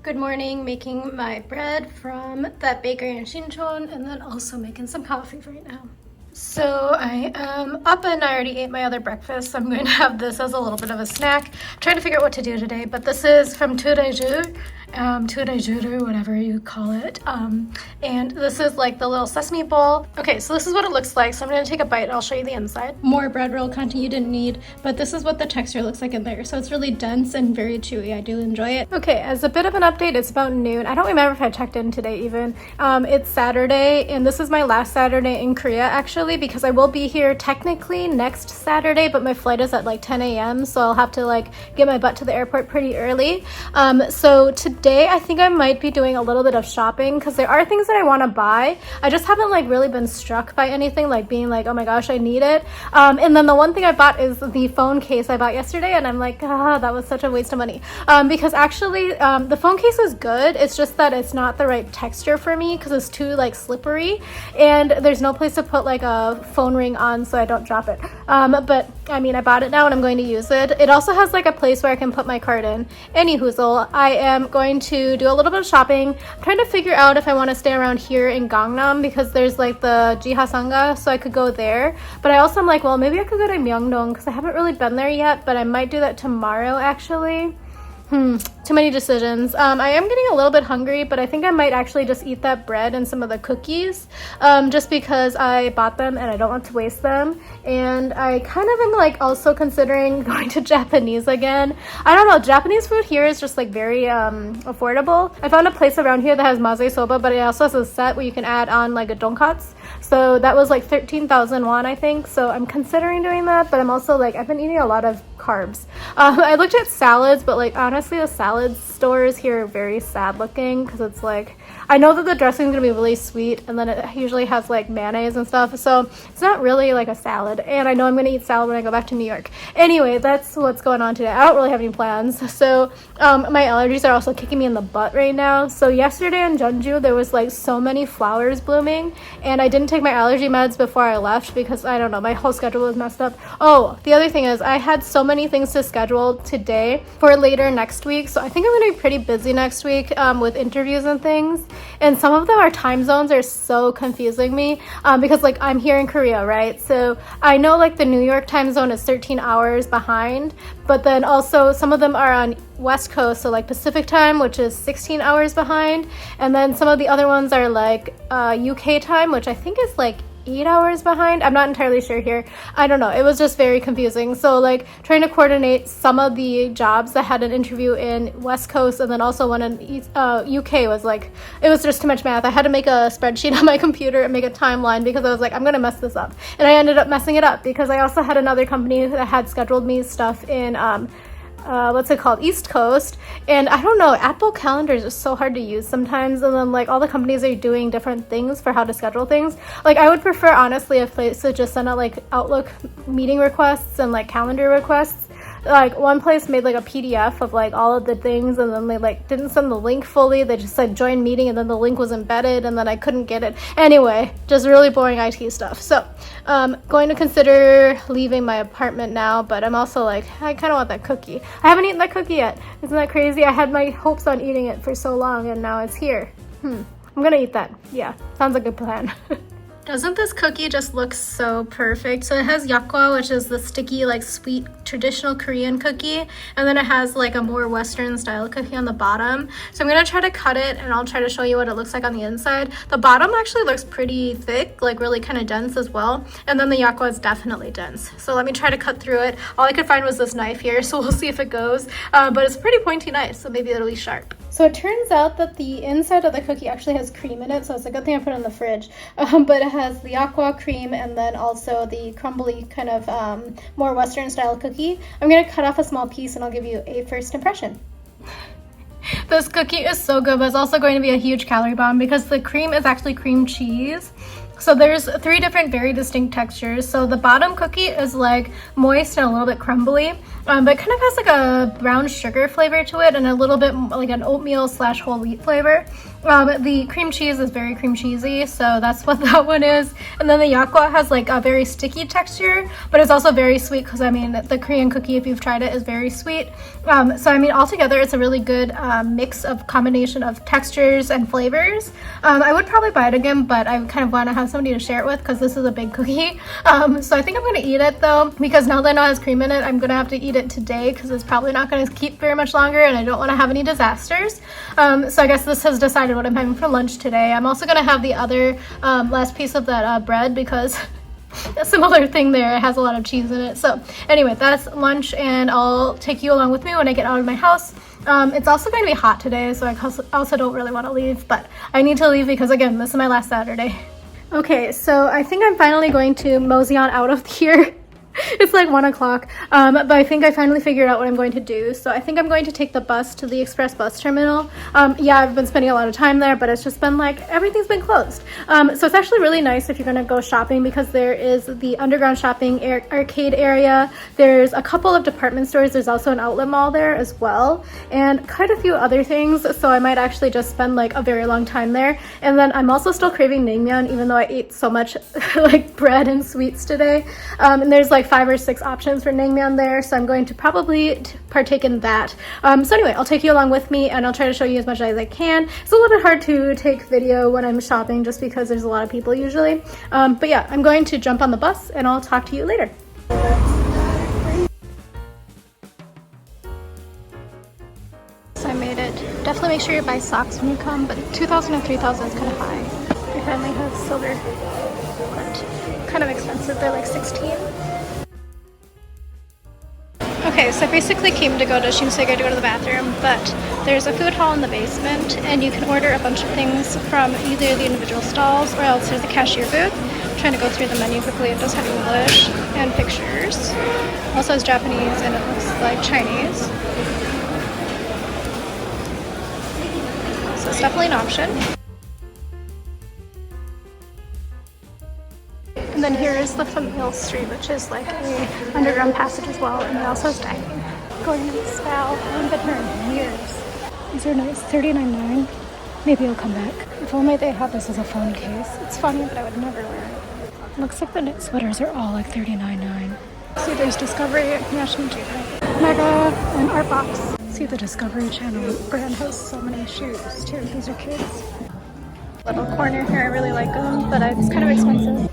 Good morning, making my bread from that bakery in Shinchon and then also making some coffee right now. So I am up and I already ate my other breakfast. So I'm going to have this as a little bit of a snack. I'm trying to figure out what to do today, but this is from Tudaejuru, whatever you call it. And this is like the little sesame bowl. Okay, so this is what it looks like. So I'm going to take a bite and I'll show you the inside. More bread roll content you didn't need, but this is what the texture looks like in there. So it's really dense and very chewy. I do enjoy it. Okay, as a bit of an update, it's about noon. I don't remember if I checked in today even. It's Saturday and this is my last Saturday in Korea actually, because I will be here technically next Saturday, but my flight is at like 10 a.m. so I'll have to like get my butt to the airport pretty early. So today I think I might be doing a little bit of shopping because there are things that I want to buy. I just haven't like really been struck by anything like being like, oh my gosh, I need it. And then the one thing I bought is the phone case I bought yesterday, and I'm like, that was such a waste of money. Because actually the phone case is good. It's just that it's not the right texture for me because it's too like slippery, and there's no place to put like a phone ring on so I don't drop it. But I mean, I bought it now and I'm going to use it. It also has like a place where I can put my card in. Anyhoozle, I am going to do a little bit of shopping. I'm trying to figure out if I want to stay around here in Gangnam because there's like the Jihasanga, so I could go there. But I also am like, well, maybe I could go to Myeongdong because I haven't really been there yet, but I might do that tomorrow actually. Too many decisions. I am getting a little bit hungry, but I think I might actually just eat that bread and some of the cookies, just because I bought them and I don't want to waste them. And I kind of am like also considering going to Japanese again. I don't know, Japanese food here is just like very affordable. I found a place around here that has maze soba, but it also has a set where you can add on like a donkatsu. So that was like 13,000 won, I think. So I'm considering doing that, but I'm also like, I've been eating a lot of carbs. I looked at salads, but like honestly the salad stores here are very sad looking because it's like, I know that the dressing is gonna be really sweet and then it usually has like mayonnaise and stuff, so it's not really like a salad, and I know I'm gonna eat salad when I go back to New York. Anyway, that's what's going on today. I don't really have any plans. So my allergies are also kicking me in the butt right now. So yesterday in Jeonju there was like so many flowers blooming, and I didn't take my allergy meds before I left because I don't know, my whole schedule was messed up. Oh, the other thing is I had so many things to schedule today for later next week, so I think I'm gonna be pretty busy next week with interviews and things. And some of them, our time zones are so confusing me because like I'm here in Korea, right? So I know like the New York time zone is 13 hours behind, but then also some of them are on West Coast, so like Pacific time, which is 16 hours behind. And then some of the other ones are like UK time, which I think is like 8 hours behind. I'm not entirely sure here. I don't know. It was just very confusing. So like trying to coordinate some of the jobs that had an interview in West Coast and then also one in UK was like, it was just too much math. I had to make a spreadsheet on my computer and make a timeline because I was like, I'm going to mess this up. And I ended up messing it up because I also had another company that had scheduled me stuff in what's it called, East Coast, and I don't know, Apple calendars are so hard to use sometimes, and then like all the companies are doing different things for how to schedule things. Like I would prefer honestly a place to just send out like Outlook meeting requests and like calendar requests. Like one place made like a PDF of like all of the things, and then they like didn't send the link fully. They just said join meeting, and then the link was embedded, and then I couldn't get it. Anyway, just really boring IT stuff. So going to consider leaving my apartment now, but I'm also like, I kind of want that cookie. I haven't eaten that cookie yet. Isn't that crazy? I had my hopes on eating it for so long, and now it's here. I'm gonna eat that. Yeah, sounds like a good plan. Doesn't this cookie just look so perfect? So it has yakgwa, which is the sticky, like sweet, traditional Korean cookie. And then it has like a more Western style cookie on the bottom. So I'm gonna try to cut it and I'll try to show you what it looks like on the inside. The bottom actually looks pretty thick, like really kind of dense as well. And then the yakgwa is definitely dense. So let me try to cut through it. All I could find was this knife here, so we'll see if it goes. But it's a pretty pointy knife, so maybe it'll be sharp. So it turns out that the inside of the cookie actually has cream in it, so it's a good thing I put it in the fridge. But it has the aqua cream and then also the crumbly kind of more Western style cookie. I'm going to cut off a small piece and I'll give you a first impression. This cookie is so good, but it's also going to be a huge calorie bomb because the cream is actually cream cheese. So there's 3 different very distinct textures. So the bottom cookie is like moist and a little bit crumbly. but it kind of has like a brown sugar flavor to it and a little bit like an oatmeal / whole wheat flavor. The cream cheese is very cream cheesy, so that's what that one is. And then the yakgwa has like a very sticky texture, but it's also very sweet because I mean the Korean cookie, if you've tried it, is very sweet. So I mean altogether it's a really good mix of combination of textures and flavors. I would probably buy it again, but I kind of want to have somebody to share it with because this is a big cookie. So I think I'm going to eat it though, because now that I know it has cream in it, I'm going to have to eat it today because it's probably not going to keep very much longer and I don't want to have any disasters. So I guess this has decided what I'm having for lunch today. I'm also going to have the other last piece of that bread because a similar thing there. It has a lot of cheese in it. So anyway, that's lunch and I'll take you along with me when I get out of my house. It's also going to be hot today, so I also don't really want to leave, but I need to leave because again, this is my last Saturday. Okay, so I think I'm finally going to mosey on out of here. It's like 1 o'clock, but I think I finally figured out what I'm going to do. So I think I'm going to take the bus to the express bus terminal. Yeah, I've been spending a lot of time there, but it's just been like everything's been closed. So it's actually really nice if you're going to go shopping because there is the underground shopping arcade area. There's a couple of department stores. There's also an outlet mall there as well, and quite a few other things. So I might actually just spend like a very long time there. And then I'm also still craving naengmyeon, even though I ate so much like bread and sweets today. And there's like 5 or 6 options for naengmyeon there, so I'm going to probably partake in that. So anyway, I'll take you along with me and I'll try to show you as much as I can. It's a little bit hard to take video when I'm shopping just because there's a lot of people usually. But yeah, I'm going to jump on the bus and I'll talk to you later. So I made it. Definitely make sure you buy socks when you come, but 2,000 and 3,000 is kind of high. My family has silver, but kind of expensive. They're like 16. Okay, so I basically came to go to Shinsegae to go to the bathroom, but there's a food hall in the basement and you can order a bunch of things from either the individual stalls or else there's a cashier booth. I'm trying to go through the menu quickly. It does have English and pictures. Also has Japanese and it looks like Chinese. So it's definitely an option. And then here is the familial street, which is like a underground passage as well, and it also has dining. Going in style. I haven't been here in years. These are nice, $39.9. Maybe I'll come back. If only they had this as a phone case. It's funny, but I would never wear it. Looks like the knit sweaters are all like $39.9. See, there's Discovery, National Geographic, Mega, and Artbox. See, the Discovery Channel brand has so many shoes too. These are kids. Little corner here, I really like them, but it's kind of expensive.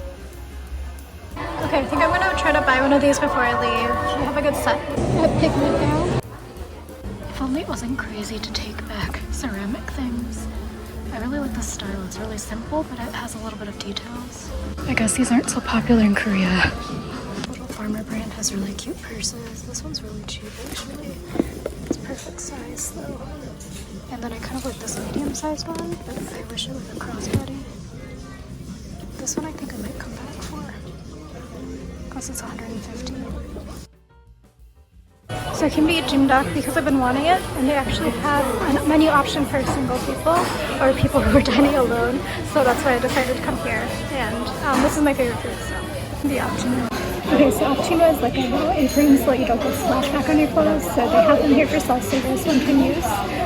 Okay, I think I'm gonna try to buy one of these before I leave. They have a good set at Pigment now. If only it wasn't crazy to take back ceramic things. I really like this style. It's really simple, but it has a little bit of details. I guess these aren't so popular in Korea. Little Farmer brand has really cute purses. This one's really cheap actually. It's perfect size though. And then I kind of like this medium-sized one, but I wish it was a crossbody. This one I think I might come back for. Because it's 150. So it can be jimdak because I've been wanting it, and they actually have a menu option for single people or people who are dining alone. So that's why I decided to come here. And this is my favorite food, so it can be optional. Okay, so optima is like a little apron so that you don't get splashback on your clothes. So they have them here for self-service, one can use.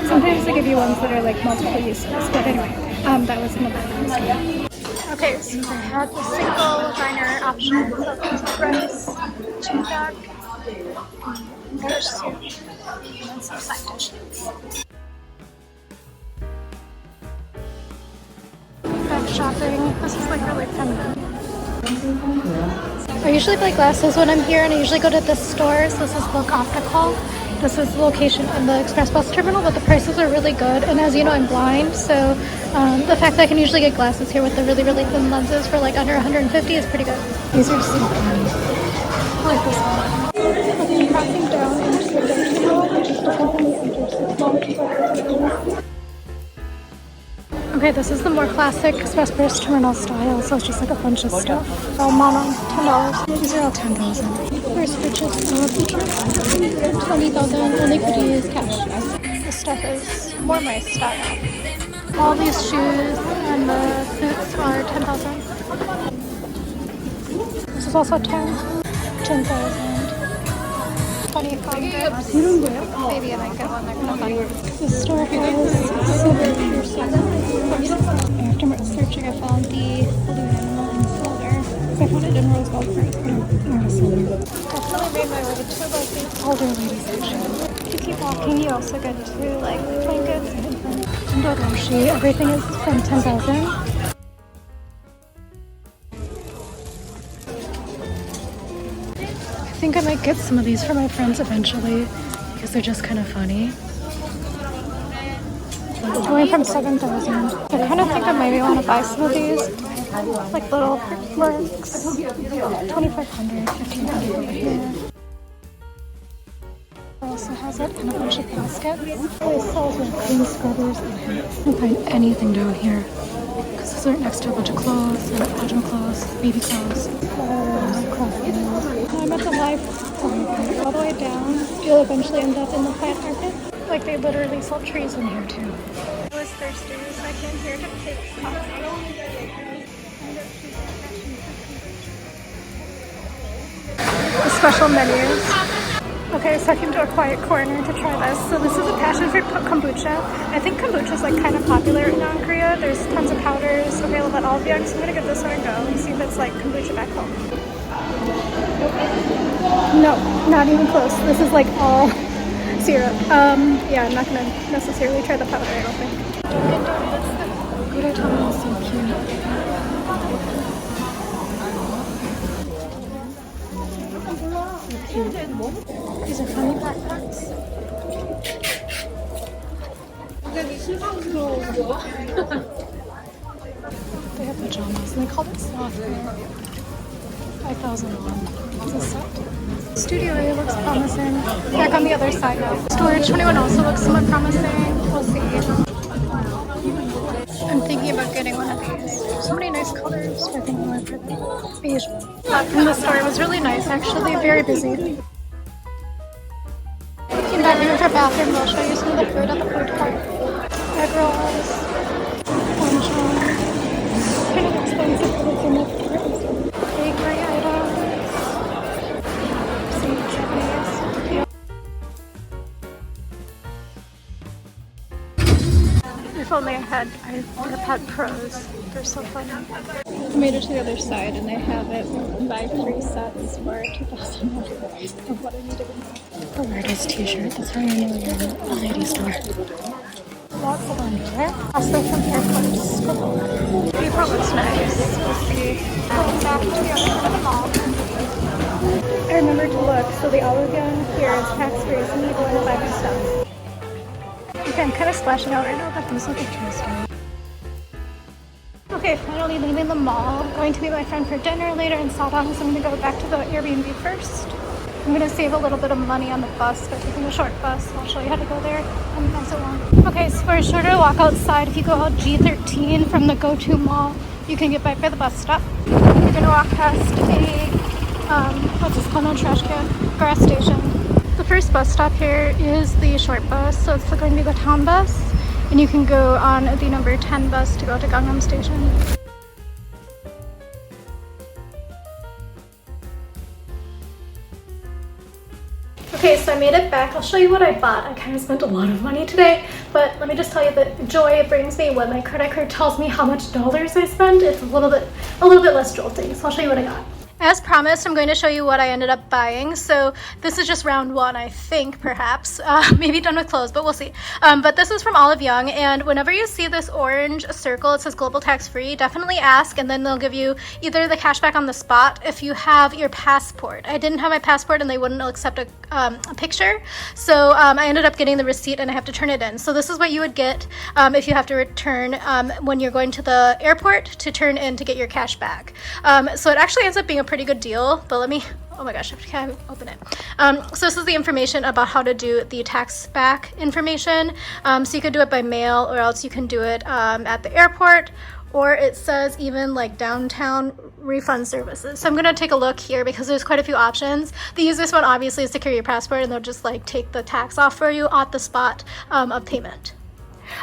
Sometimes they give you ones that are like multiple uses. But anyway, that was in the bathroom. Okay, so I had the single diner option, so there's rice, jimdak, fish soup, and then some side dishes. Back shopping. This is like really feminine. I usually buy glasses when I'm here, and I usually go to this store. So this is Look Optical. This is the location in the express bus terminal, but the prices are really good. And as you know, I'm blind, so the fact that I can usually get glasses here with the really, really thin lenses for like under 150 is pretty good. These are so fun. I like this one. Okay, crossing down into the terminal, which is different than the entrance. Okay, this is the more classic express bus terminal style, so it's just like a bunch of stuff. All mono, $10. These are all 10,000. First purchase features 20,000, only could use cash. This stuff is more my style. All these shoes and the boots are 10,000. This is also 10,000. funny phone grips. Maybe I might get one. They're kind of funny. The store has silver piercing. After searching, I found the balloon animal in silver. I found it in rose gold for silver. Definitely made my way to like the older lady section. If you keep walking, you also get to like plain goods and Doroshi. Everything is from 10,000. I think I might get some of these for my friends eventually because they're just kind of funny. Going from 7,000. I kind of think I maybe want to buy some of these, like little works. 2,500, 1,500 over here. It also has it in a bunch of baskets. It sells raccoon scrubbers. I don't find anything down here because these aren't next to a bunch of clothes, and pajama clothes, baby clothes. I'm at the life all the way down. You'll eventually end up in the plant market. Like they literally sell trees in here too. I was thirsty, so I came here to take coffee. The special menus. Okay, so I came to a quiet corner to try this. So this is a passion fruit kombucha. I think kombucha is like kind of popular right now in Korea. There's tons of powders available at all of Young, so I'm gonna give this one a go and see if it's like kombucha back home. No, not even close. This is like all syrup. Yeah, I'm not gonna necessarily try the powder, I don't think. Dunkin' Donuts. Gudetama is so cute. These are funny backpacks. They have pajamas and they called it sloth wear. 5,000 won. It's a set. Studio area looks promising. Back on the other side now. Storage 21 also looks somewhat promising. We'll see. I'm thinking about getting one of these. So many nice colors. I think I'm going for the beige. From the store, it was really nice actually. Very busy. Came back here for bathroom. I'll show you some of the food at the food court. Egg rolls. Luncheon. Kind of expensive for what's in the bakery items. Some Japanese. If only I had iPad Pros. They're so funny. I made it to the other side and they have it. You can buy 3 sets for 2,000 of what I needed. The weirdest t-shirt. That's how you know you're in a lady store. Lots of underwear. Also from airports. April looks nice. We'll see. Going back to the other side of the mall. I remember to look. So the Olive Young here is tax-free, so I'm going to go in and buy my stuff. Okay, I'm kind of splashing out right now, but these look interesting. Okay, finally leaving the mall. Going to meet my friend for dinner later in Sadong, so I'm going to go back to the Airbnb first. I'm going to save a little bit of money on the bus by taking a short bus. I'll show you how to go there and pass it along. Okay, so for a shorter walk outside, if you go out G13 from the Go-To Mall, you can get by the bus stop. You're going to walk past a, what's this called, no trash can, gas station. The first bus stop here is the short bus, so it's going to be the town bus. And you can go on the number 10 bus to go to Gangnam Station. Okay, so I made it back. I'll show you what I bought. I kind of spent a lot of money today, but let me just tell you the joy it brings me when my credit card tells me how much dollars I spent. It's a little bit less jolting. So I'll show you what I got. As promised, I'm going to show you what I ended up buying. So this is just round 1, I think, perhaps. Maybe done with clothes, but we'll see. But this is from Olive Young, and whenever you see this orange circle, it says global tax free, definitely ask, and then they'll give you either the cash back on the spot if you have your passport. I didn't have my passport and they wouldn't accept a picture, so I ended up getting the receipt and I have to turn it in. So this is what you would get if you have to return when you're going to the airport to turn in to get your cash back. So it actually ends up being a pretty good deal, but let me, oh my gosh, I can't open it. So this is the information about how to do the tax back information. So you could do it by mail, or else you can do it at the airport, or it says even like downtown refund services. So I'm gonna take a look here because there's quite a few options. The easiest one obviously is to carry your passport, and they'll just like take the tax off for you at the spot of payment.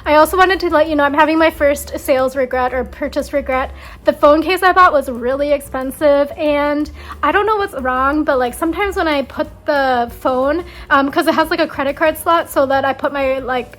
I also wanted to let you know I'm having my first sales regret or purchase regret. The phone case I bought was really expensive, and I don't know what's wrong, but like sometimes when I put the phone, because it has like a credit card slot, so that I put my like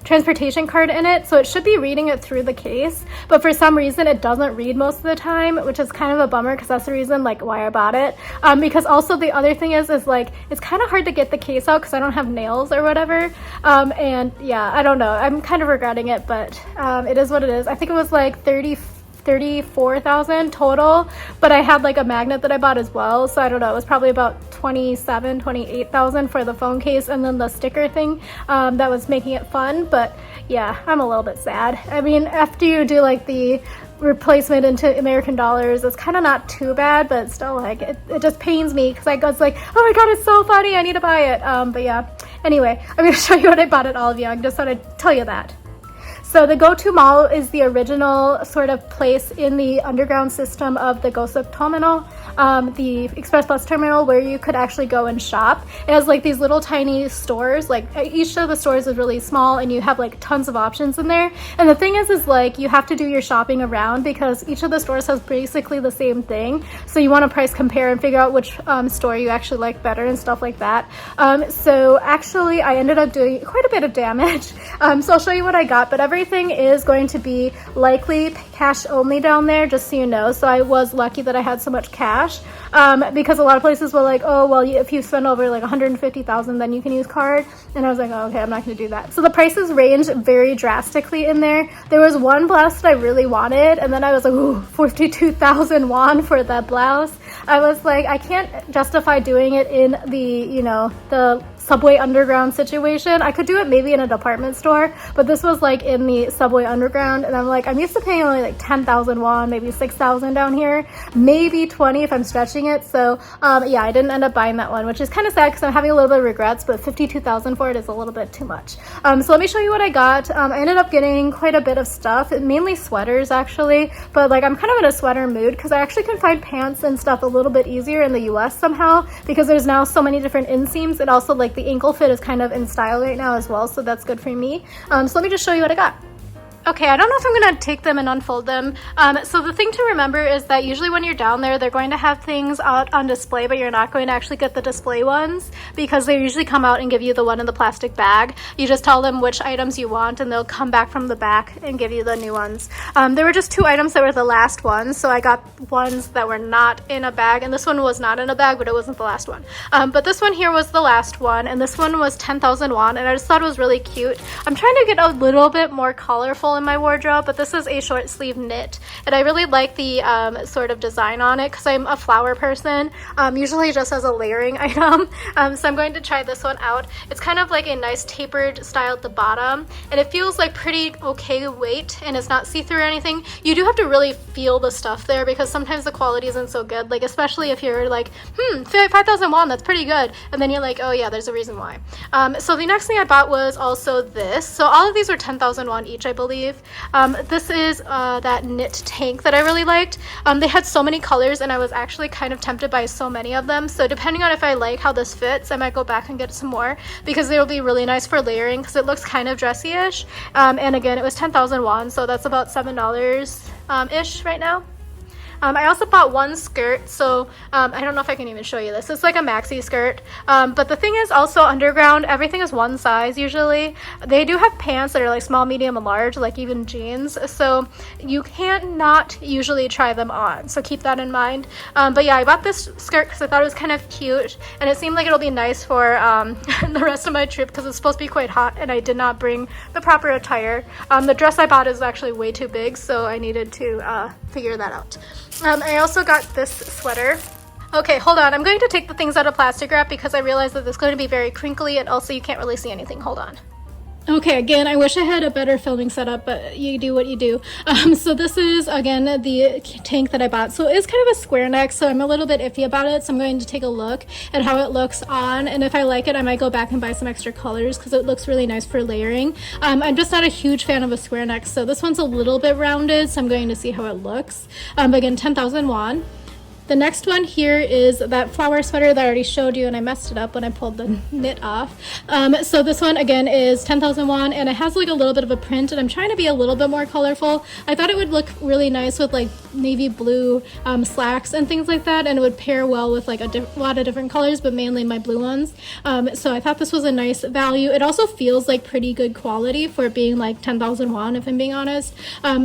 transportation card in it, so it should be reading it through the case, but for some reason it doesn't read most of the time, which is kind of a bummer because that's the reason like why I bought it. Because also the other thing is like it's kind of hard to get the case out because I don't have nails or whatever. And yeah, I don't know. I'm kind of regretting it, but it is what it is. I think it was like 34,000 total, but I had like a magnet that I bought as well, so I don't know, it was probably about 28,000 for the phone case and then the sticker thing that was making it fun. But yeah, I'm a little bit sad. I mean, after you do like the replacement into American dollars, it's kind of not too bad, but still like it just pains me because I was like, oh my god, it's so funny, I need to buy it. But yeah, anyway, I'm gonna show you what I bought at All of Young. Just thought I'd tell you that. So the Go-To Mall is the original sort of place in the underground system of the Gosuk Terminal, the express bus terminal, where you could actually go and shop. It has like these little tiny stores, like each of the stores is really small, and you have like tons of options in there. And the thing is like you have to do your shopping around because each of the stores has basically the same thing. So you want to price compare and figure out which store you actually like better and stuff like that. So actually I ended up doing quite a bit of damage. So I'll show you what I got, but everything is going to be likely cash only down there, just so you know. So I was lucky that I had so much cash, because a lot of places were like, oh well, if you spend over like 150,000 then you can use card, and I was like, oh, okay, I'm not going to do that. So the prices range very drastically in there. There was one blouse that I really wanted, and then I was like, ooh, 42,000 won for that blouse. I was like, I can't justify doing it in the, you know, the subway underground situation. I could do it maybe in a department store, but this was like in the subway underground, and I'm like, I'm used to paying only like 10,000 won, maybe 6,000 down here, maybe 20 if I'm stretching it. So yeah, I didn't end up buying that one, which is kind of sad because I'm having a little bit of regrets, but 52,000 for it is a little bit too much. So let me show you what I got. I ended up getting quite a bit of stuff, mainly sweaters actually, but like I'm kind of in a sweater mood because I actually can find pants and stuff a little bit easier in the US somehow, because there's now so many different inseams, and also like the ankle fit is kind of in style right now as well, so that's good for me. So let me just show you what I got. Okay, I don't know if I'm going to take them and unfold them. So the thing to remember is that usually when you're down there, they're going to have things out on display, but you're not going to actually get the display ones because they usually come out and give you the one in the plastic bag. You just tell them which items you want, and they'll come back from the back and give you the new ones. There were just 2 items that were the last ones, so I got ones that were not in a bag, and this one was not in a bag, but it wasn't the last one. But this one here was the last one, and this one was 10,000 won, and I just thought it was really cute. I'm trying to get a little bit more colorful in my wardrobe, but this is a short sleeve knit, and I really like the sort of design on it because I'm a flower person, usually just as a layering item. So I'm going to try this one out. It's kind of like a nice tapered style at the bottom, and it feels like pretty okay weight, and it's not see-through or anything. You do have to really feel the stuff there because sometimes the quality isn't so good, like especially if you're like, 5,000 won, that's pretty good, and then you're like, oh yeah, there's a reason why. So the next thing I bought was also this. So all of these were 10,000 won each, I believe. This is that knit tank that I really liked. They had so many colors, and I was actually kind of tempted by so many of them. So depending on if I like how this fits, I might go back and get some more because it'll be really nice for layering because it looks kind of dressy-ish. And again, it was 10,000 won, so that's about $7 ish right now. I also bought one skirt, so I don't know if I can even show you this. It's like a maxi skirt, but the thing is also underground, everything is one size usually. They do have pants that are like small, medium, and large, like even jeans, so you can't not usually try them on, so keep that in mind. But yeah, I bought this skirt because I thought it was kind of cute, and it seemed like it'll be nice for the rest of my trip because it's supposed to be quite hot, and I did not bring the proper attire. The dress I bought is actually way too big, so I needed to figure that out. I also got this sweater. Okay, hold on. I'm going to take the things out of plastic wrap because I realized that this is going to be very crinkly, and also you can't really see anything. Hold on. Okay, again, I wish I had a better filming setup, but you do what you do. So this is, again, the tank that I bought. So it's kind of a square neck, so I'm a little bit iffy about it. So I'm going to take a look at how it looks on, and if I like it, I might go back and buy some extra colors because it looks really nice for layering. I'm just not a huge fan of a square neck, so this one's a little bit rounded, so I'm going to see how it looks. Again, 10,000 won. The next one here is that flower sweater that I already showed you, and I messed it up when I pulled the knit off. So this one again is 10,000 won, and it has like a little bit of a print, and I'm trying to be a little bit more colorful. I thought it would look really nice with like navy blue slacks and things like that, and it would pair well with like a lot of different colors, but mainly my blue ones. So I thought this was a nice value. It also feels like pretty good quality for it being like 10,000 won, if I'm being honest.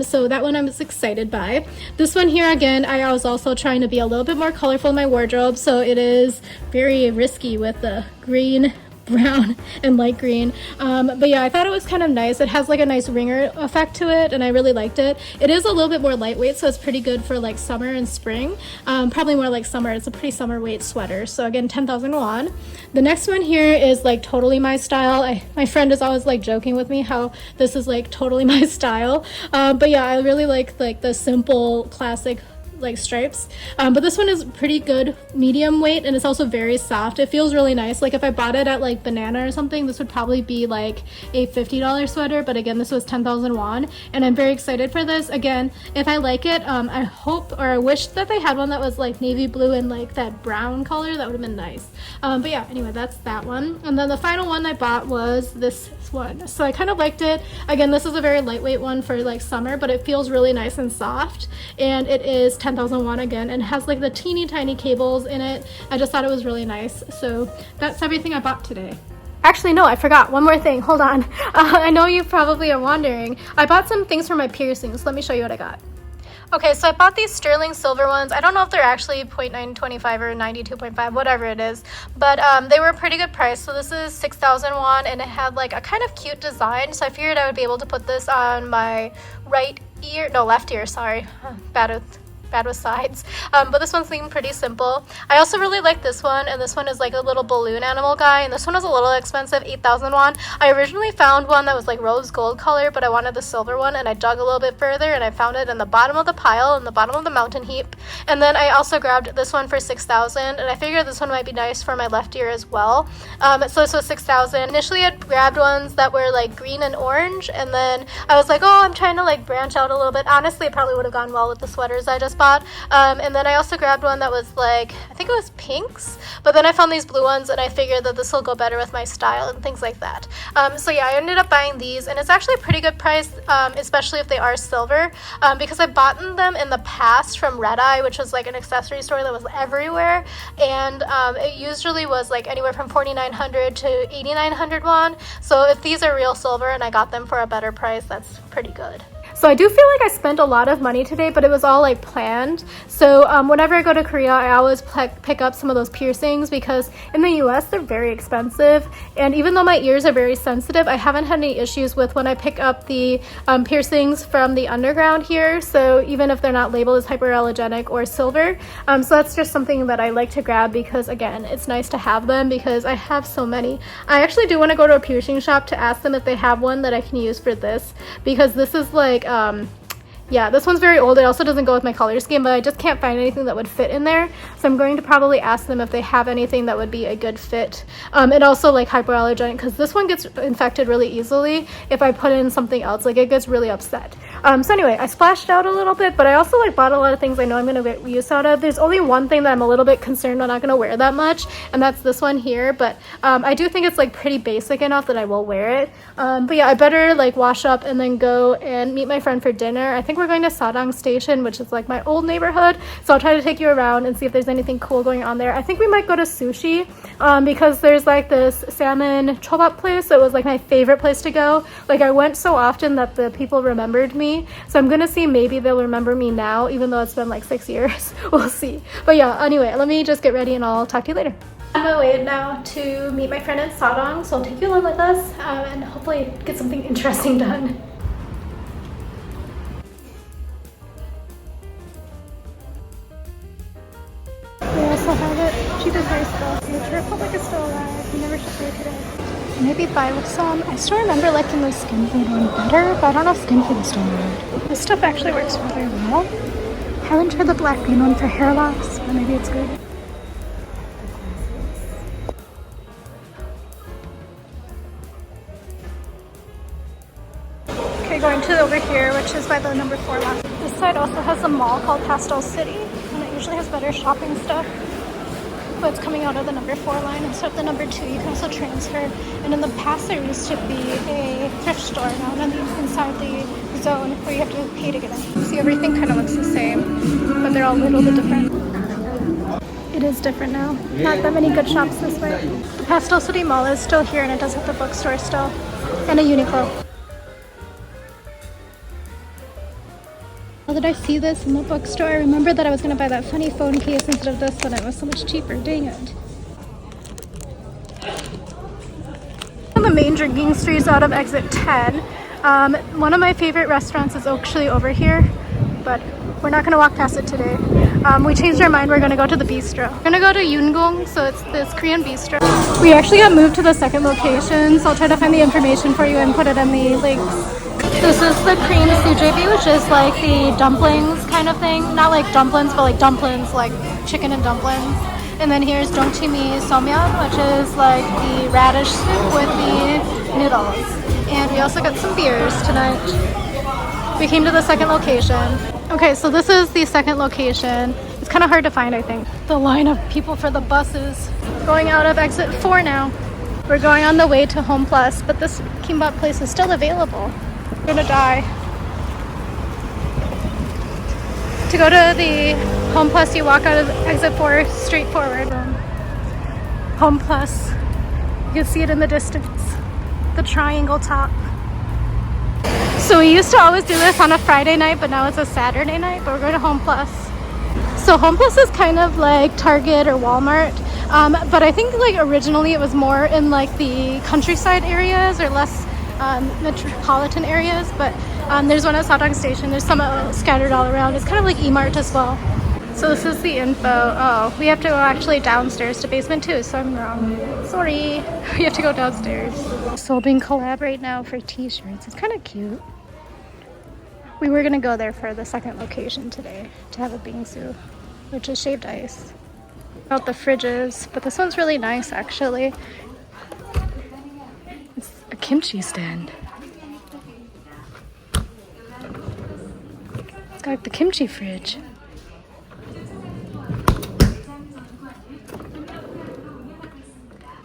So that one I was excited by. This one here again, I was also trying to be a little bit more colorful in my wardrobe, so it is very risky with the green, brown, and light green. But yeah, I thought it was kind of nice. It has like a nice ringer effect to it, and I really liked it. It is a little bit more lightweight, so it's pretty good for like summer and spring. Probably more like summer. It's a pretty summer weight sweater. So again, 10,000 won. The next one here is like totally my style. My friend is always like joking with me how this is like totally my style. But yeah, I really like the simple classic like stripes, but this one is pretty good medium weight, and it's also very soft. It feels really nice. Like if I bought it at like Banana or something, this would probably be like a $50 sweater, but again, this was 10,000 won, and I'm very excited for this. Again, if I like it, I hope, or I wish that they had one that was like navy blue and like that brown color. That would have been nice. But yeah, anyway, that's that one. And then the final one I bought was this one, so I kind of liked it. Again, this is a very lightweight one for like summer, but it feels really nice and soft, and it is 10,000 won again, and has like the teeny tiny cables in it. I just thought it was really nice. So that's everything I bought today. Actually, no, I forgot one more thing. Hold on. I know you probably are wondering. I bought some things for my piercings. Let me show you what I got. Okay, so I bought these sterling silver ones. I don't know if they're actually 0.925 or 92.5, whatever it is, but they were a pretty good price. So this is 6,000 won, and it had like a kind of cute design, so I figured I would be able to put this on my left ear, sorry. Bad with sides, but this one seemed pretty simple. I also really like this one, and this one is like a little balloon animal guy, and this one was a little expensive, 8,000 won. I originally found one that was like rose gold color, but I wanted the silver one, and I dug a little bit further, and I found it in the bottom of the pile, in the bottom of the mountain heap. And then I also grabbed this one for 6,000, and I figured this one might be nice for my left ear as well. So this was 6,000. Initially I grabbed ones that were like green and orange, and then I was like, oh, I'm trying to like branch out a little bit. Honestly, it probably would have gone well with the sweaters I just bought. And then I also grabbed one that was like, I think it was pinks, but then I found these blue ones, and I figured that this will go better with my style and things like that. So yeah, I ended up buying these, and it's actually a pretty good price, especially if they are silver, because I bought them in the past from Red Eye, which was like an accessory store that was everywhere, and it usually was like anywhere from 4,900 to 8,900 won. So if these are real silver and I got them for a better price, that's pretty good. So I do feel like I spent a lot of money today, but it was all like planned. So whenever I go to Korea, I always pick up some of those piercings, because in the US they're very expensive, and even though my ears are very sensitive, I haven't had any issues with when I pick up the piercings from the underground here. So even if they're not labeled as hyperallergenic or silver, so that's just something that I like to grab, because again, it's nice to have them, because I have so many. I actually do want to go to a piercing shop to ask them if they have one that I can use for this, because this is like yeah, this one's very old. It also doesn't go with my color scheme, but I just can't find anything that would fit in there. So I'm going to probably ask them if they have anything that would be a good fit. And also like hypoallergenic, because this one gets infected really easily if I put in something else. Like it gets really upset. So anyway, I splashed out a little bit, but I also like bought a lot of things I know I'm going to get use out of. There's only one thing that I'm a little bit concerned I'm not going to wear that much, and that's this one here. But I do think it's like pretty basic enough that I will wear it. But yeah, I better like wash up and then go and meet my friend for dinner. I think we're going to Sadang Station, which is like my old neighborhood, so I'll try to take you around and see if there's anything cool going on there. I think we might go to sushi, because there's like this salmon chobap place that was like my favorite place to go. Like I went so often that the people remembered me, so I'm gonna see, maybe they'll remember me now, even though it's been like 6 years. We'll see. But yeah, anyway, let me just get ready and I'll talk to you later. On my way now to meet my friend in Sadang, so I'll take you along with us, and hopefully get something interesting done. We also have it cheapest rice bowl. The Republic is still alive. We never should say today. Maybe buy some. I still remember liking the skin food one better, but I don't know if skin food is still around. This stuff actually works really well. Haven't tried the black bean one for hair loss, but maybe it's good. Okay, going to over here, which is by the number 4 lot. This side also has a mall called Pastel City, and it actually has better shopping stuff, but it's coming out of the number 4 line instead of the number 2. You can also transfer. And in the past, there used to be a thrift store now inside the zone where you have to pay to get in. See, everything kind of looks the same, but they're all a little bit different. It is different now. Not that many good shops this way. The Pastel City Mall is still here, and it does have the bookstore still, and a Uniqlo. Now that I see this in the bookstore, I remember that I was going to buy that funny phone case instead of this one. It was so much cheaper. Dang it. On the main drinking streets out of exit 10, one of my favorite restaurants is actually over here, but we're not going to walk past it today. We changed our mind. We're going to go to the bistro. We're going to go to Yungong, so it's this Korean bistro. We actually got moved to the second location, so I'll try to find the information for you and put it in the links. This is the cream sujebi, which is like the dumplings kind of thing. Not like dumplings, but like dumplings, like chicken and dumplings. And then here's dongchimi somyeon, which is like the radish soup with the noodles. And we also got some beers tonight. We came to the second location. Okay, so this is the second location. It's kind of hard to find, I think. The line of people for the buses. Going out of exit 4 now. We're going on the way to Home Plus, but this kimbap place is still available. We're gonna die. To go to the Home Plus, you walk out of exit 4 straight forward. Home Plus. You can see it in the distance. The triangle top. So we used to always do this on a Friday night, but now it's a Saturday night, but we're going to Home Plus. So Home Plus is kind of like Target or Walmart, but I think like originally it was more in like the countryside areas or less metropolitan areas, but there's one at Sadang Station. There's some scattered all around. It's kind of like E-Mart as well. So this is the info. Oh, we have to go actually downstairs to basement 2, so I'm wrong. Sorry. We have to go downstairs. Seoul being collab right now for t-shirts. It's kind of cute. We were going to go there for the second location today to have a bingsu, which is shaved ice. About the fridges, but this one's really nice actually. It's a kimchi stand. It's got like the kimchi fridge.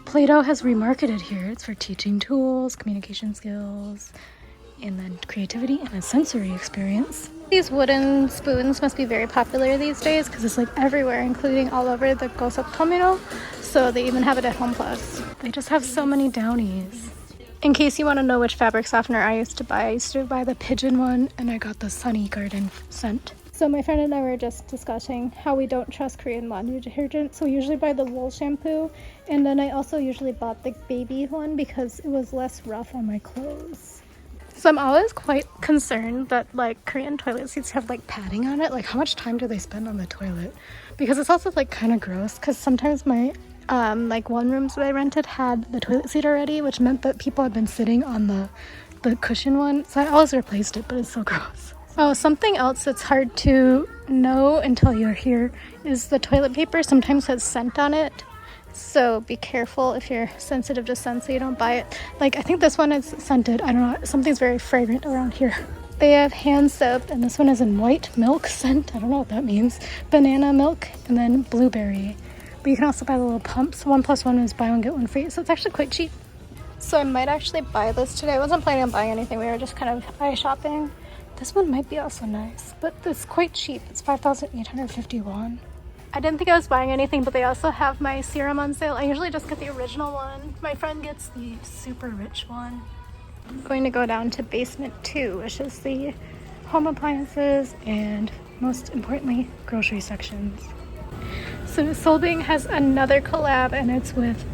Play-Doh has remarketed here. It's for teaching tools, communication skills, and then creativity and a sensory experience. These wooden spoons must be very popular these days because it's like everywhere, including all over the Gosok terminal. So they even have it at Home Plus. They just have so many downies. In case you want to know which fabric softener I used to buy the Pigeon one, and I got the Sunny Garden scent. So my friend and I were just discussing how we don't trust Korean laundry detergent. So we usually buy the wool shampoo, and then I also usually bought the baby one because it was less rough on my clothes. So I'm always quite concerned that like Korean toilet seats have like padding on it. Like how much time do they spend on the toilet? Because it's also like kind of gross because sometimes my like one rooms that I rented had the toilet seat already, which meant that people had been sitting on the cushion one. So I always replaced it, but it's so gross. Oh, something else that's hard to know until you're here is the toilet paper sometimes has scent on it. So be careful if you're sensitive to scent so you don't buy it. Like I think this one is scented. I don't know. Something's very fragrant around here. They have hand soap, and this one is in white milk scent. I don't know what that means. Banana milk and then blueberry. But you can also buy the little pumps. 1+1 is buy one get one free. So it's actually quite cheap. So I might actually buy this today. I wasn't planning on buying anything. We were just kind of eye shopping. This one might be also nice, but it's quite cheap. It's 5,850 won. I didn't think I was buying anything, but they also have my serum on sale. I usually just get the original one. My friend gets the super rich one. I'm going to go down to basement 2, which is the home appliances and most importantly, grocery sections. So Seoulbing has another collab, and it's with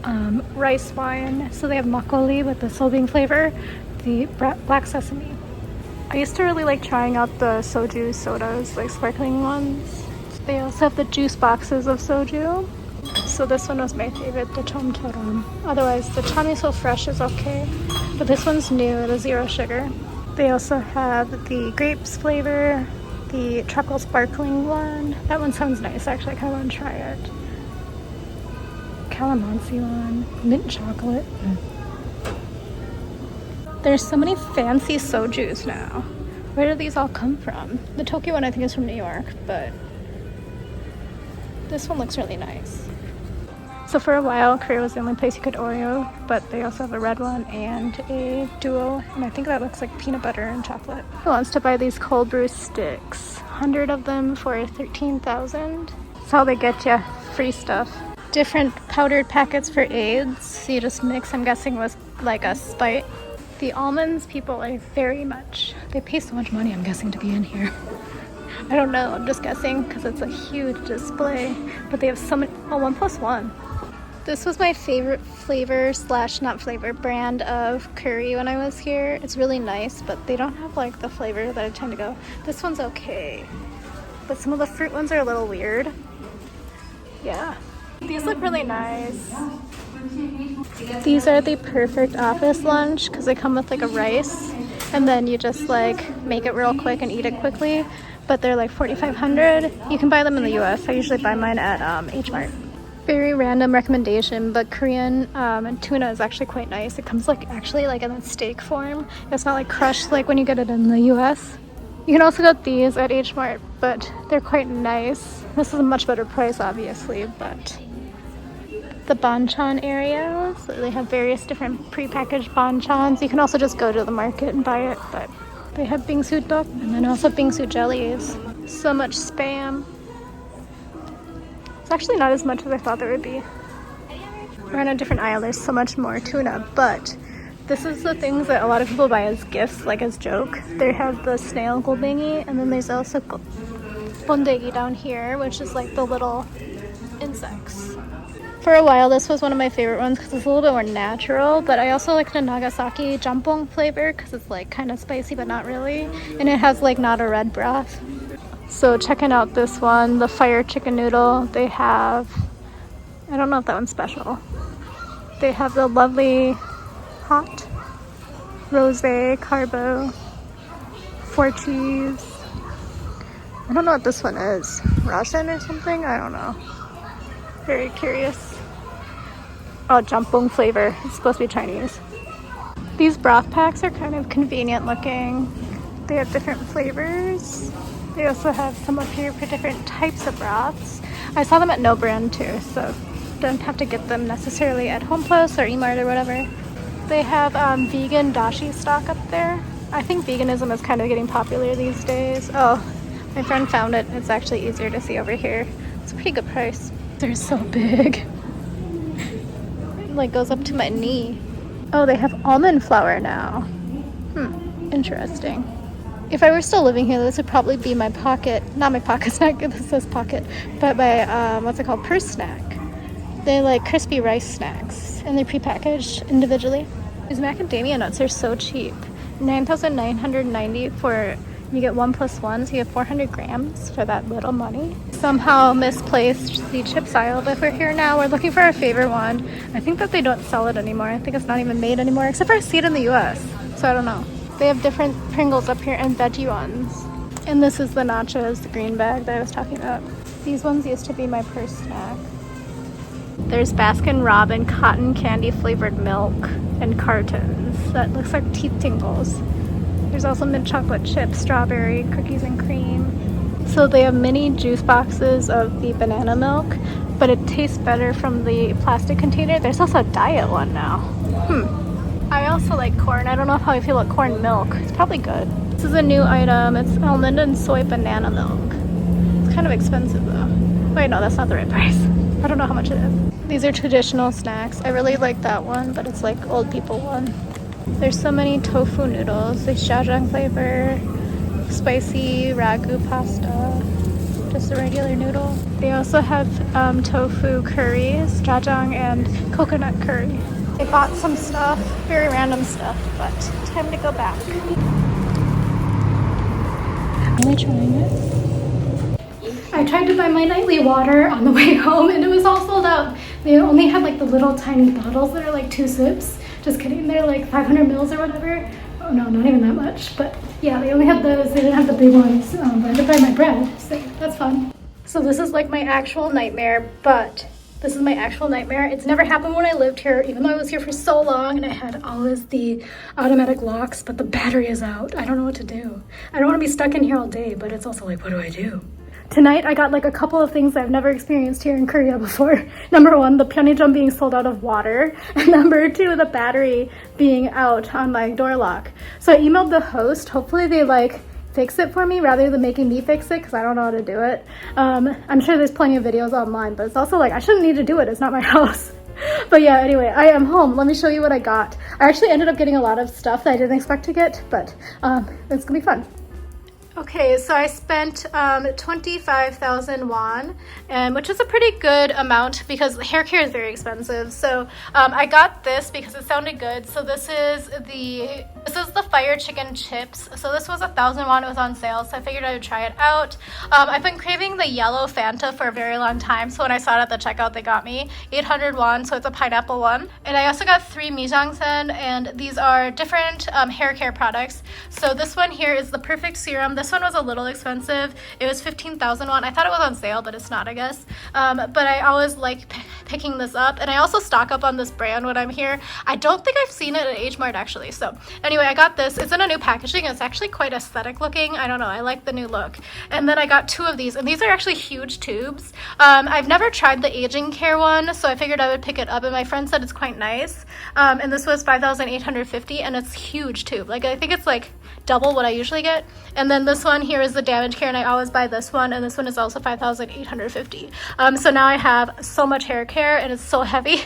rice wine. So they have makgeolli with the Seoulbing flavor, the black sesame. I used to really like trying out the soju sodas, like sparkling ones. They also have the juice boxes of soju. So this one was my favorite, the chomcharam. Otherwise, the chamiso fresh is okay, but this one's new, it is 0 sugar. They also have the grapes flavor, the tropical sparkling one. That one sounds nice, actually, I kind of want to try it. Calamansi one, mint chocolate. There's so many fancy sojus now. Where do these all come from? The Tokyo one I think is from New York, but This one looks really nice. So for a while, Korea was the only place you could Oreo, but they also have a red one and a duo, and I think that looks like peanut butter and chocolate. Who wants to buy these cold brew sticks? 100 of them for 13,000. That's how they get you, free stuff. Different powdered packets for AIDS, so you just mix, I'm guessing with like a Sprite. The almonds people are they pay so much money, I'm guessing, to be in here. I don't know, I'm just guessing because it's a huge display, but they have so many, 1+1. This was my favorite flavor / not flavor brand of curry when I was here. It's really nice, but they don't have like the flavor that I tend to go. This one's okay, but some of the fruit ones are a little weird. Yeah. These look really nice. These are the perfect office lunch because they come with like a rice and then you just like make it real quick and eat it quickly, but they're like 4,500. You can buy them in the US. I usually buy mine at H Mart. Very random recommendation, but Korean and tuna is actually quite nice. It comes like actually like in a steak form. It's not like crushed like when you get it in the US. You can also get these at H Mart, but they're quite nice. This is a much better price obviously, but the banchan area, so they have various different prepackaged banchans. You can also just go to the market and buy it, but they have bingsu duck and then also bingsu jellies. So much spam. It's actually not as much as I thought there would be. We're on a different aisle, there's so much more tuna, but this is the things that a lot of people buy as gifts, like as joke. They have the snail golbengi, and then there's also bondegi down here, which is like the little insects. For a while, this was one of my favorite ones because it's a little bit more natural, but I also like the Nagasaki jjampong flavor because it's like kind of spicy, but not really, and it has like not a red broth. So checking out this one, the fire chicken noodle. They have, I don't know if that one's special. They have the lovely hot rosé carbo 4 cheese. I don't know what this one is. Rasen or something? I don't know. Very curious. Oh, jjampong flavor. It's supposed to be Chinese. These broth packs are kind of convenient looking. They have different flavors. They also have some up here for different types of broths. I saw them at No Brand too, so don't have to get them necessarily at Home Plus or Emart or whatever. They have vegan dashi stock up there. I think veganism is kind of getting popular these days. Oh, my friend found it. It's actually easier to see over here. It's a pretty good price. They're so big. It like goes up to my knee. Oh, they have almond flour now. Interesting. If I were still living here, this would probably be my pocket, not my pocket snack, this says pocket, but my, what's it called, purse snack. They're like crispy rice snacks, and they're prepackaged individually. These macadamia nuts are so cheap. 9,990 for, you get 1+1, so you have 400 grams for that little money. Somehow misplaced the chips aisle, but we're here now. We're looking for our favorite one. I think that they don't sell it anymore. I think it's not even made anymore, except for I see it in the US, so I don't know. They have different Pringles up here and veggie ones. And this is the nachos, the green bag that I was talking about. These ones used to be my purse snack. There's Baskin Robbins cotton candy flavored milk in cartons. That looks like teeth tingles. There's also mint chocolate chips, strawberry, cookies and cream. So they have mini juice boxes of the banana milk, but it tastes better from the plastic container. There's also a diet one now. I also like corn. I don't know how I feel about corn milk. It's probably good. This is a new item. It's almond and soy banana milk. It's kind of expensive though. Wait, no, that's not the right price. I don't know how much it is. These are traditional snacks. I really like that one, but it's like old people one. There's so many tofu noodles. There's jajang flavor, spicy ragu pasta, just a regular noodle. They also have tofu curries, jajang and coconut curry. I bought some stuff, very random stuff, but time to go back. Am I trying it? I tried to buy my nightly water on the way home and it was all sold out. They only had like the little tiny bottles that are like 2 sips. Just kidding, they're like 500 mils or whatever. Oh no, not even that much, but yeah, they only had those. They didn't have the big ones, but I had to buy my bread, so that's fun. So this is like my actual nightmare, but this is my actual nightmare. It's never happened when I lived here, even though I was here for so long and I had always the automatic locks, but the battery is out. I don't know what to do. I don't want to be stuck in here all day, but it's also like, what do I do? tonight I got like a couple of things I've never experienced here in Korea before. Number one, the Pyeongchang being sold out of water, and number two, the battery being out on my door lock. So I emailed the host. Hopefully they like fix it for me rather than making me fix it, because I don't know how to do it. I'm sure there's plenty of videos online, but it's also like I shouldn't need to do it. It's not my house. But yeah, anyway, I am home. Let me show you what I got. I actually ended up getting a lot of stuff that I didn't expect to get, but it's gonna be fun. Okay, so I spent 25,000 won, which is a pretty good amount because hair care is very expensive. So I got this because it sounded good. So this is the fire chicken chips. So this was 1,000 won. It was on sale, so I figured I would try it out. I've been craving the yellow Fanta for a very long time. So when I saw it at the checkout, they got me 800 won. So it's a pineapple one. And I also got 3 mijangsen, and these are different hair care products. So this one here is the Perfect Serum. This one was a little expensive. It was 15,000 won. I thought it was on sale, but it's not, I guess. But I always like picking this up, and I also stock up on this brand when I'm here. I don't think I've seen it at H Mart actually. So anyway, I got this. It's in a new packaging. It's actually quite aesthetic looking. I don't know. I like the new look. And then I got 2 of these, and these are actually huge tubes. I've never tried the aging care one, so I figured I would pick it up, and my friend said it's quite nice. And this was 5,850, and it's huge tube. Like I think it's like double what I usually get. And then this one here is the damage care, and I always buy this one, and this one is also 5,850. So now I have so much hair care, and it's so heavy.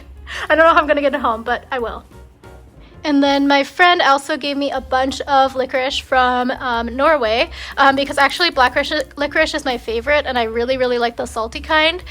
I don't know how I'm gonna get it home, but I will. And then my friend also gave me a bunch of licorice from Norway because actually black licorice is my favorite, and I really, really like the salty kind.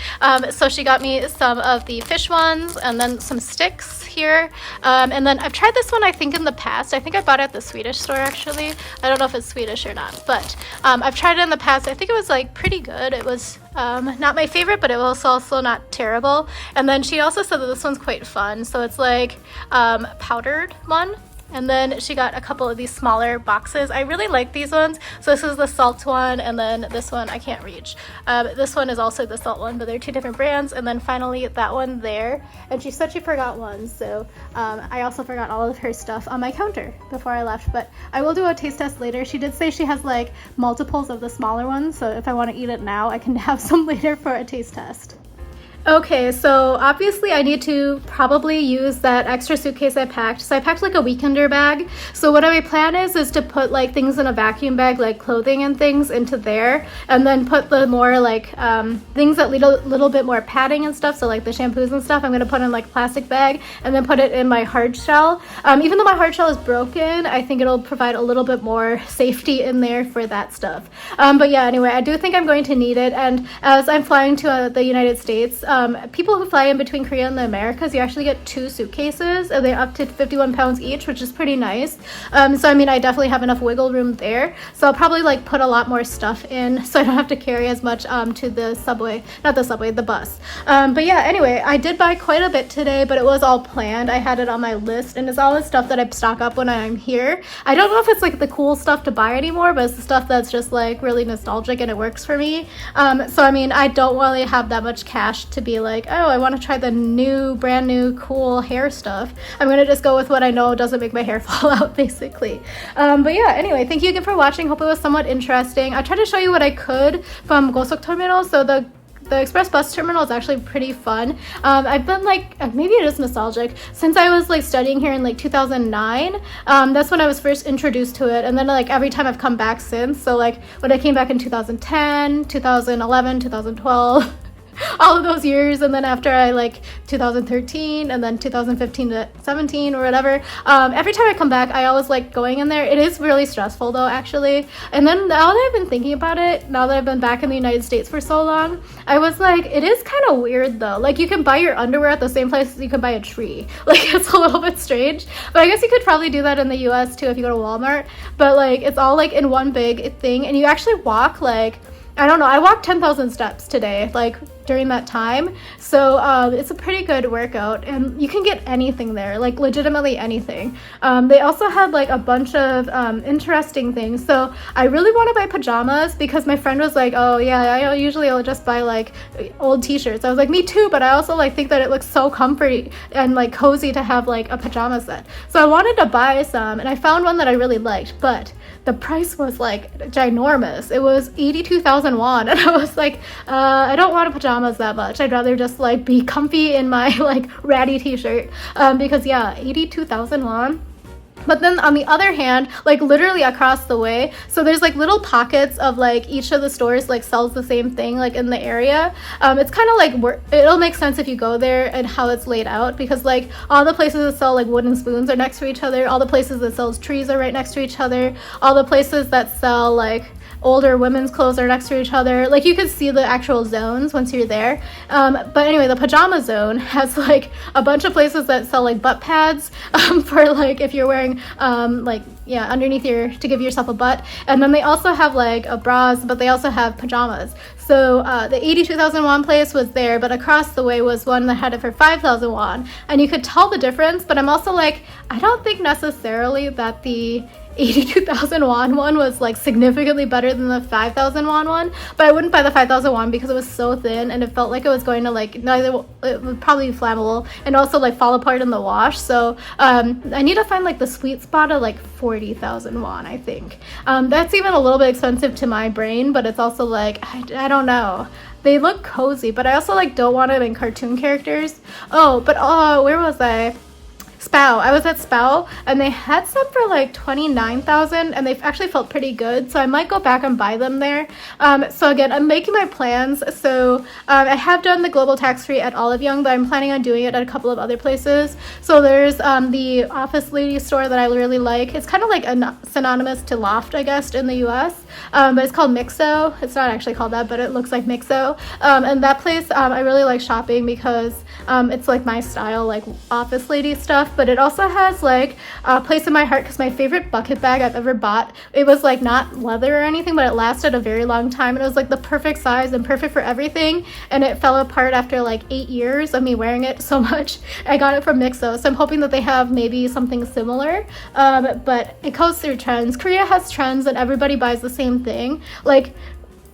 So she got me some of the fish ones and then some sticks here. And then I've tried this one, I think, in the past. I think I bought it at the Swedish store, actually. I don't know if it's Swedish or not, but I've tried it in the past. I think it was like pretty good. It was not my favorite, but it was also not terrible. And then she also said that this one's quite fun. So it's like powdered one. And then she got a couple of these smaller boxes. I really like these ones. So this is the salt one, and then this one I can't reach. This one is also the salt one, but they're 2 different brands. And then finally that one there. And she said she forgot one, so I also forgot all of her stuff on my counter before I left. But I will do a taste test later. She did say she has like multiples of the smaller ones, so if I want to eat it now, I can have some later for a taste test. Okay, so obviously I need to probably use that extra suitcase I packed. So I packed like a weekender bag. So what my plan is to put like things in a vacuum bag, like clothing and things, into there, and then put the more like things that need a little bit more padding and stuff. So like the shampoos and stuff, I'm gonna put in like a plastic bag and then put it in my hard shell. Even though my hard shell is broken, I think it'll provide a little bit more safety in there for that stuff. But yeah, anyway, I do think I'm going to need it. And as I'm flying to the United States, people who fly in between Korea and the Americas, you actually get 2 suitcases, and they're up to 51 pounds each, which is pretty nice. So I mean, I definitely have enough wiggle room there. So I'll probably like put a lot more stuff in, so I don't have to carry as much to the subway, not the subway, the bus. But yeah, anyway, I did buy quite a bit today, but it was all planned. I had it on my list, and it's all the stuff that I stock up when I'm here. I don't know if it's like the cool stuff to buy anymore, but it's the stuff that's just like really nostalgic and it works for me. So I mean, I don't really have that much cash to be like, oh, I want to try the new, brand new, cool hair stuff. I'm gonna just go with what I know doesn't make my hair fall out, basically. But yeah, anyway, thank you again for watching. Hope it was somewhat interesting. I tried to show you what I could from Gosok Terminal. So the express bus terminal is actually pretty fun. I've been like, maybe it is nostalgic, since I was like studying here in like 2009. That's when I was first introduced to it, and then like every time I've come back since. So like when I came back in 2010, 2011, 2012, all of those years, and then after I like 2013, and then 2015 to 17 or whatever, every time I come back I always like going in there. It is really stressful though, actually. And then now that I've been thinking about it, now that I've been back in the United States for so long, I was like, it is kind of weird though. Like you can buy your underwear at the same place as you can buy a tree. Like it's a little bit strange, but I guess you could probably do that in the US too if you go to Walmart. But like it's all like in one big thing, and you actually walk like, I don't know, I walked 10,000 steps today, like during that time. So it's a pretty good workout, and you can get anything there, like legitimately anything. They also had like a bunch of interesting things. So I really want to buy pajamas because my friend was like, oh yeah, I'll just buy like old t-shirts. I was like, me too, but I also like think that it looks so comfy and like cozy to have like a pajama set. So I wanted to buy some, and I found one that I really liked, but the price was like ginormous. It was 82,000 won, and I was like, I don't want pajamas that much. I'd rather just like be comfy in my like ratty t-shirt, because yeah, 82,000 won. But then on the other hand, like literally across the way, so there's like little pockets of like each of the stores like sells the same thing like in the area. It's kind of like, it'll make sense if you go there and how it's laid out, because like all the places that sell like wooden spoons are next to each other, all the places that sells trees are right next to each other, all the places that sell like older women's clothes are next to each other. Like you could see the actual zones once you're there. But anyway, the pajama zone has like a bunch of places that sell like butt pads for like if you're wearing like underneath to give yourself a butt. And then they also have like bras, but they also have pajamas. So the 82,000 won place was there, but across the way was one that had it for 5,000 won. And you could tell the difference, but I'm also like, I don't think necessarily that the 82,000 won one was like significantly better than the 5,000 won one, but I wouldn't buy the 5,000 won because it was so thin and it felt like it was going to like it would probably be flammable and also like fall apart in the wash. So I need to find like the sweet spot of like 40,000 won, I think. That's even a little bit expensive to my brain, but it's also like I don't know. They look cozy, but I also like don't want them in cartoon characters. Oh, but where was I? Spao. I was at Spao and they had some for like 29,000 and they actually felt pretty good, so I might go back and buy them there. So again, I'm making my plans. So I have done the global tax-free at Olive Young, but I'm planning on doing it at a couple of other places. So there's the Office Lady store that I really like. It's kind of like synonymous to Loft, I guess, in the US, but it's called Mixo. It's not actually called that, but it looks like Mixo. And that place I really like shopping because it's like my style, like Office Lady stuff. But it also has like a place in my heart because my favorite bucket bag I've ever bought, it was like not leather or anything, but it lasted a very long time and it was like the perfect size and perfect for everything, and it fell apart after like 8 years of me wearing it so much. I got it from Mixo, so I'm hoping that they have maybe something similar, but it goes through trends. Korea has trends and everybody buys the same thing. Like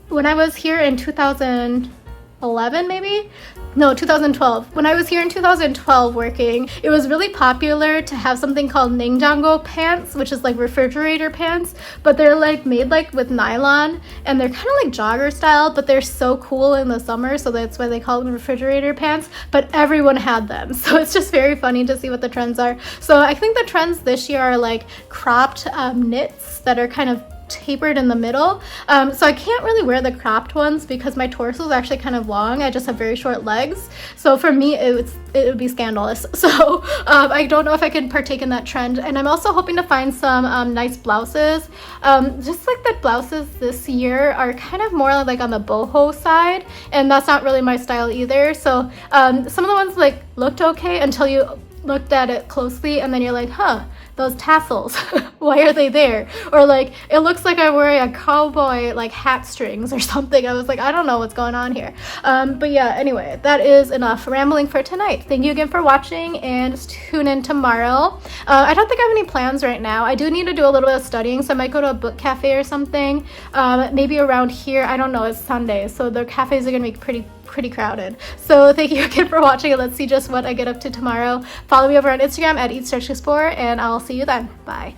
when I was here in 2011 maybe? No, 2012. When I was here in 2012 working, it was really popular to have something called 냉장고 pants, which is like refrigerator pants, but they're like made like with nylon and they're kind of like jogger style, but they're so cool in the summer, so that's why they call them refrigerator pants, but everyone had them. So it's just very funny to see what the trends are. So I think the trends this year are like cropped knits that are kind of tapered in the middle, so I can't really wear the cropped ones because my torso is actually kind of long. I just have very short legs, so for me it would be scandalous. So I don't know if I can partake in that trend. And I'm also hoping to find some nice blouses. Just like the blouses this year are kind of more like on the boho side, and that's not really my style either. So some of the ones like looked okay until you looked at it closely and then you're like, those tassels, why are they there? Or like, it looks like I'm wearing a cowboy like hat strings or something. I was like, I don't know what's going on here. But yeah, anyway, that is enough rambling for tonight. Thank you again for watching, and tune in tomorrow. I don't think I have any plans right now. I do need to do a little bit of studying, so I might go to a book cafe or something. Maybe around here, I don't know, it's Sunday, so the cafes are gonna be pretty crowded. So thank you again for watching, and let's see just what I get up to tomorrow. Follow me over on Instagram at Eat Search Explore, and I'll see you then. Bye.